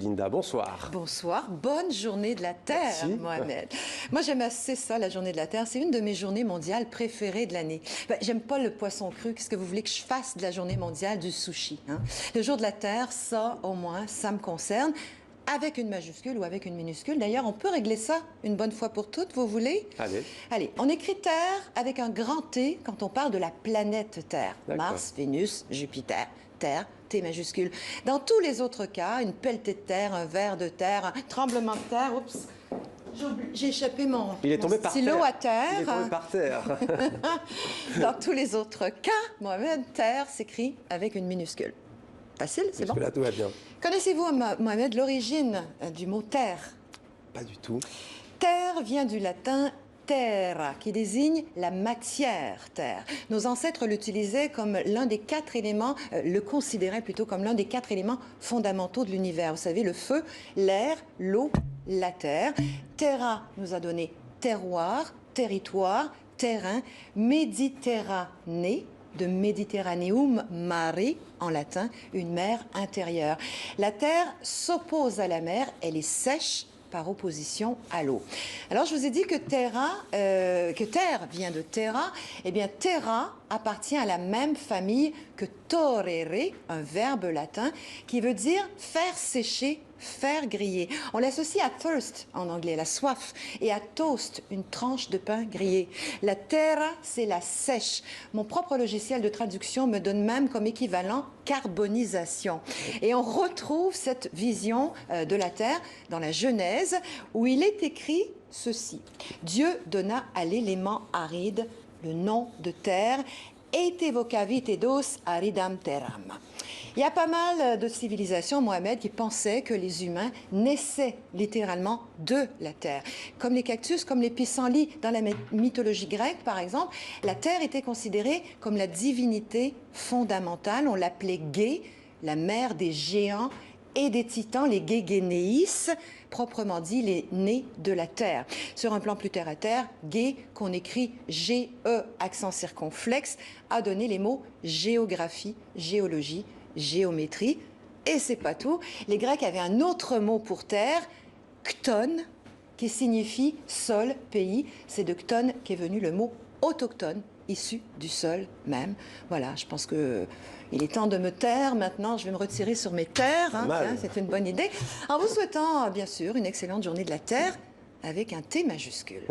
Linda, bonsoir. Bonsoir, bonne journée de la Terre, Merci. Mohamed. Moi, j'aime assez ça, la journée de la Terre. C'est une de mes journées mondiales préférées de l'année. J'aime pas le poisson cru. Qu'est-ce que vous voulez que je fasse de la journée mondiale du sushi, hein? Le jour de la Terre, ça, au moins, ça me concerne. Avec une majuscule ou avec une minuscule. D'ailleurs, on peut régler ça une bonne fois pour toutes, vous voulez? Allez. Allez, on écrit Terre avec un grand T quand on parle de la planète Terre. Mars, Vénus, Jupiter, Terre, T majuscule. Dans tous les autres cas, une pelletée de terre, un ver de terre, un tremblement de terre, oups, j'ai échappé mon stylo à terre. Il est tombé par terre. Dans tous les autres cas, Mohamed, Terre s'écrit avec une minuscule. Facile, c'est bon? Là, tout va bien. Connaissez-vous, Mohamed, l'origine du mot terre? Pas du tout. Terre vient du latin terra, qui désigne la matière terre. Nos ancêtres l'utilisaient comme l'un des 4 éléments, le considéraient plutôt comme l'un des 4 éléments fondamentaux de l'univers. Vous savez, le feu, l'air, l'eau, la terre. Terra nous a donné terroir, territoire, terrain, Méditerranée, de Mediterraneum mare en latin, une mer intérieure. La terre s'oppose à la mer, elle est sèche par opposition à l'eau. Alors je vous ai dit que terre vient de terra. Eh bien terra appartient à la même famille que torere, un verbe latin qui veut dire faire sécher, faire griller. On l'associe à thirst en anglais, la soif, et à toast, une tranche de pain grillé. La terra, c'est la sèche. Mon propre logiciel de traduction me donne même comme équivalent carbonisation. Et on retrouve cette vision de la terre dans la Genèse, où il est écrit ceci. Dieu donna à l'élément aride le nom de terre, et evocavit eidos aridam terram. Il y a pas mal de civilisations, Mohamed, qui pensaient que les humains naissaient littéralement de la terre. Comme les cactus, comme les pissenlits. Dans la mythologie grecque, par exemple, la terre était considérée comme la divinité fondamentale. On l'appelait Gé, la mère des géants et des titans, les Géguénéis, proprement dit les nés de la terre. Sur un plan plus terre-à-terre, Gé, qu'on écrit G-E, accent circonflexe, a donné les mots géographie, géologie, géométrie. Et c'est pas tout. Les Grecs avaient un autre mot pour terre, kton, qui signifie sol, pays. C'est de kton qu'est venu le mot autochtone, issu du sol même. Voilà, je pense que il est temps de me taire. Maintenant, je vais me retirer sur mes terres. Hein, c'est une bonne idée. En vous souhaitant, bien sûr, une excellente journée de la Terre avec un T majuscule.